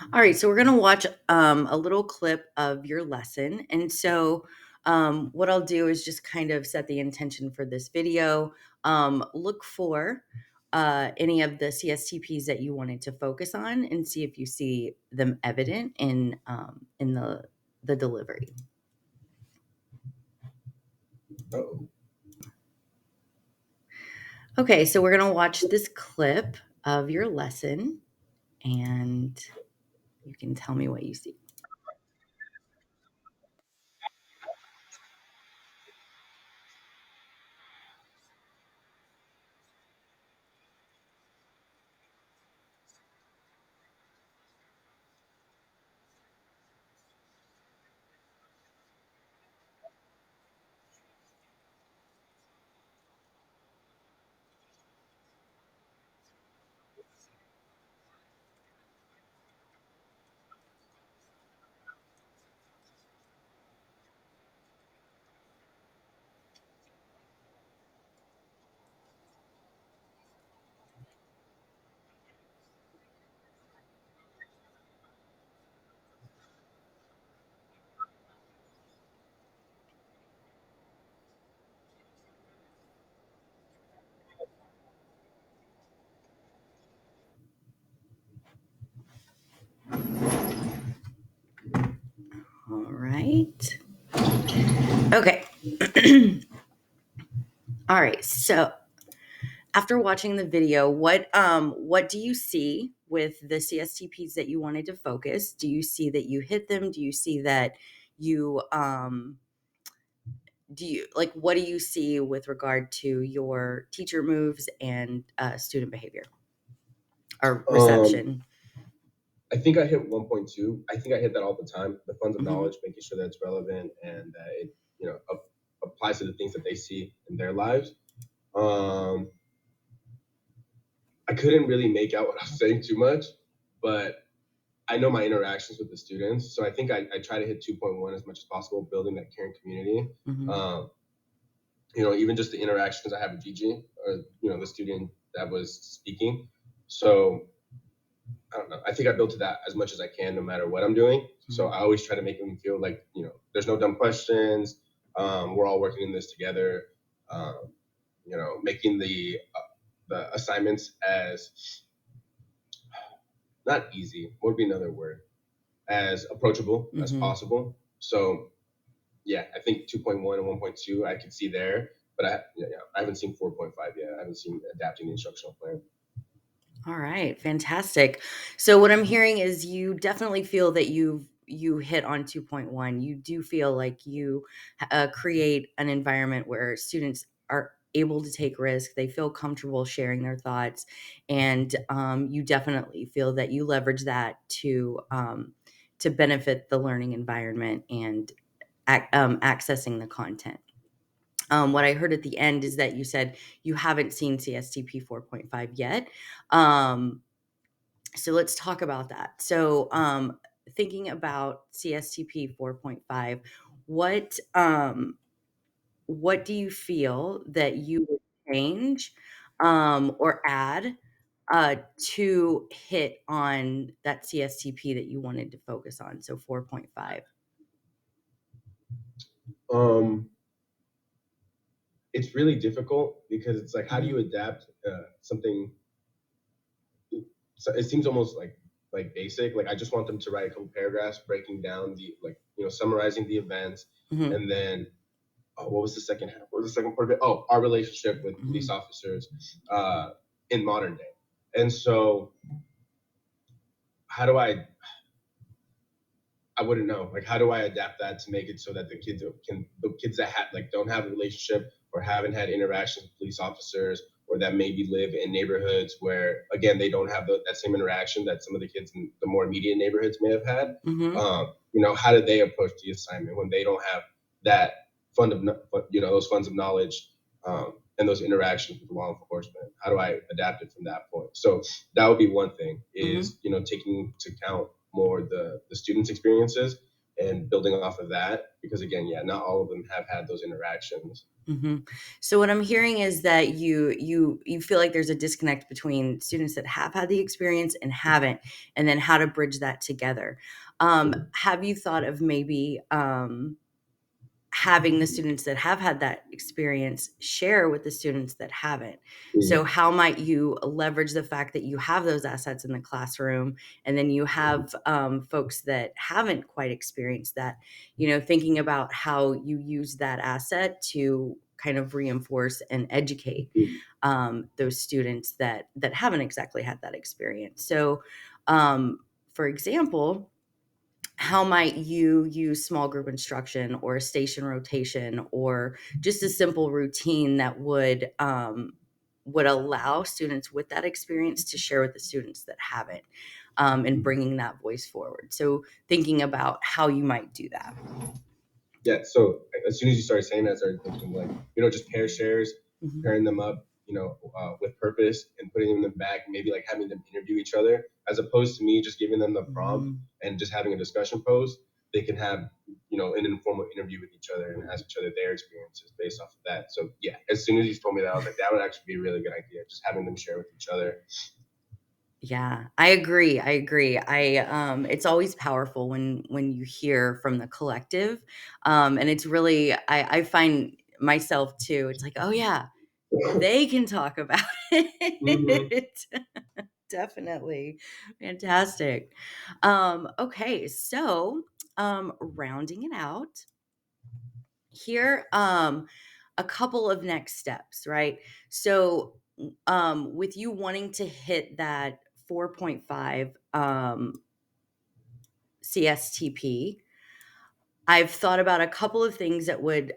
All right, so we're going to watch a little clip of your lesson. And so, what I'll do is just kind of set the intention for this video. Look for any of the CSTPs that you wanted to focus on, and see if you see them evident in the delivery. Oh, Okay, so we're going to watch this clip of your lesson, and you can tell me what you see. All right. Okay. All right. So after watching the video, what do you see with the CSTPs that you wanted to focus? Do you see that you hit them? Do you see that you do you like what do you see with regard to your teacher moves and student behavior or um, reception? I think I hit 1.2. I think I hit that all the time. The funds of Hmm. knowledge, making sure that it's relevant and that it, applies to the things that they see in their lives. Um, I couldn't really make out what I was saying too much, but I know my interactions with the students. So I think I try to hit 2.1 as much as possible, building that caring community. Hmm. Um, even just the interactions I have with Gigi or, the student that was speaking. So I don't know. I think I built to that as much as I can, no matter what I'm doing. So I always try to make them feel like, there's no dumb questions. We're all working in this together. Um, making the assignments as not easy, what would be another word, as approachable as Hmm. possible. So yeah, I think 2.1 and 1.2 I could see there, but I haven't seen 4.5 yet. I haven't seen adapting the instructional plan. All right, fantastic. So what I'm hearing is you definitely feel that you hit on 2.1. You do feel like you create an environment where students are able to take risk. They feel comfortable sharing their thoughts, and you definitely feel that you leverage that to benefit the learning environment and accessing the content. What I heard at the end is that you said you haven't seen CSTP 4.5 yet. Um, so let's talk about that. So, thinking about CSTP 4.5, what what do you feel that you would change or add to hit on that CSTP that you wanted to focus on? So 4.5. Um, it's really difficult because it's like, how do you Hmm. adapt something? So it seems almost like basic. Like I just want them to write a couple paragraphs breaking down summarizing the events, Hmm. and then what was the second half? What was the second part of it? Oh, our relationship with police Hmm. officers uh, in modern day. And so, how do I wouldn't know. Like, how do I adapt that to make it so that the kids that don't have a relationship or haven't had interactions with police officers, or that maybe live in neighborhoods where, again, they don't have that same interaction that some of the kids in the more immediate neighborhoods may have had. Hmm. How do they approach the assignment when they don't have that those funds of knowledge, and those interactions with law enforcement? How do I adapt it from that point? So that would be one thing, Hmm. is taking into account more the students' experiences and building off of that, because again, yeah, not all of them have had those interactions. Hmm. So what I'm hearing is that you feel like there's a disconnect between students that have had the experience and haven't, and then how to bridge that together. Mhm. Have you thought of maybe having the students that have had that experience share with the students that haven't? So Mhm. how might you leverage the fact that you have those assets in the classroom, and then you have folks that haven't quite experienced that, thinking about how you use that asset to kind of reinforce and educate Mhm. those students that haven't exactly had that experience. So um, for example, how might you use small group instruction or a station rotation or just a simple routine that would allow students with that experience to share with the students that haven't, and bringing that voice forward? So thinking about how you might do that. Yeah. So as soon as you started saying that, I started thinking like, just pair shares, Mhm. pairing them up, with purpose and putting them in the back, maybe like having them interview each other, as opposed to me just giving them the prompt Mhm. and just having a discussion post. They can have, an informal interview with each other and ask each other their experiences based off of that. So yeah, as soon as you told me that, I was like, that would actually be a really good idea. Just having them share with each other. Yeah, I agree. I agree. It's always powerful when you hear from the collective. And it's really, I find myself too, it's like, oh yeah, they can talk about Mm-hmm. it. Definitely. Fantastic. Okay, so rounding it out here, a couple of next steps, right? So with you wanting to hit that 4.5 CSTP, I've thought about a couple of things that would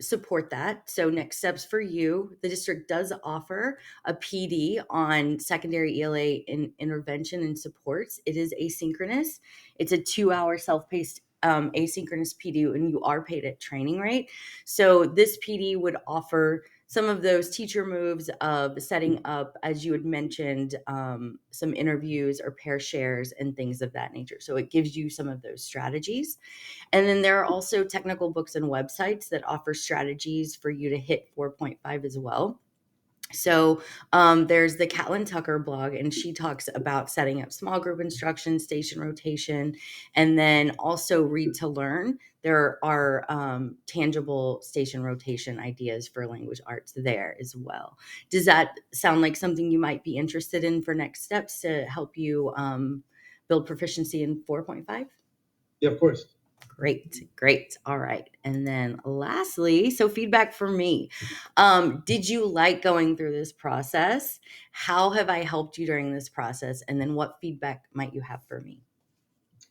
support that. So, next steps for you, the district does offer a PD on secondary ELA intervention and supports. It is asynchronous, it's a 2 hour self paced asynchronous PD, and you are paid at training rate. So, this PD would offer some of those teacher moves of setting up, as you had mentioned, some interviews or pair shares and things of that nature. So, it gives you some of those strategies. And then there are also technical books and websites that offer strategies for you to hit 4.5 as well. So there's the Catlin Tucker blog, and she talks about setting up small group instruction, station rotation, and then also Read to Learn. There are tangible station rotation ideas for language arts there as well. Does that sound like something you might be interested in for next steps to help you build proficiency in 4.5? Yeah, of course. Great, great. All right. And then lastly, so feedback for me. Did you like going through this process? How have I helped you during this process? And then what feedback might you have for me?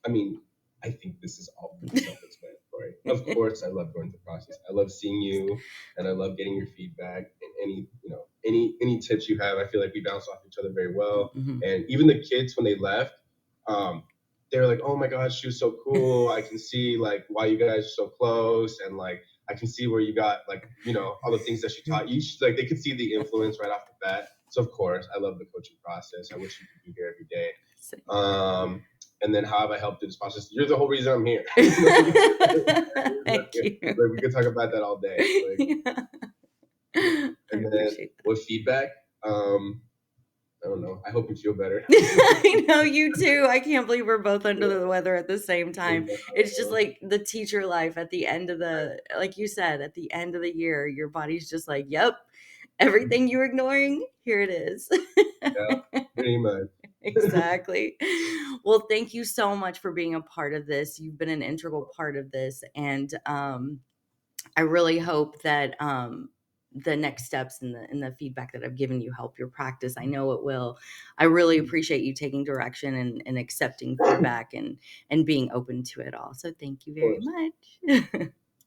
I mean, I think this is all pretty self-explanatory. Of course, I love going through the process. I love seeing you, and I love getting your feedback and any tips you have. I feel like we bounce off each other very well. Mhm. And even the kids when they left, um, they were like, "Oh my gosh, she was so cool. I can see like why you guys are so close, and like I can see where you got like all the things that she taught you. Like they could see the influence right off the bat. So of course, I love the coaching process. I wish you could be here every day. Um, and then how have I helped through this process? You're the whole reason I'm here. Thank you. Like we could talk about that all day. Like, Yeah. I and then appreciate that. with feedback, I don't know. I hope you feel better. I know, you too. I can't believe we're both under the weather at the same time. It's just like the teacher life at the end of like you said, at the end of the year, your body's just like, yep, everything you're ignoring, here it is. Yeah, pretty much. Exactly. Well, thank you so much for being a part of this. You've been an integral part of this. And I really hope that the next steps and the feedback that I've given you help your practice. I know it will. I really appreciate you taking direction and accepting Of feedback and being open to it all. So thank you very course. much.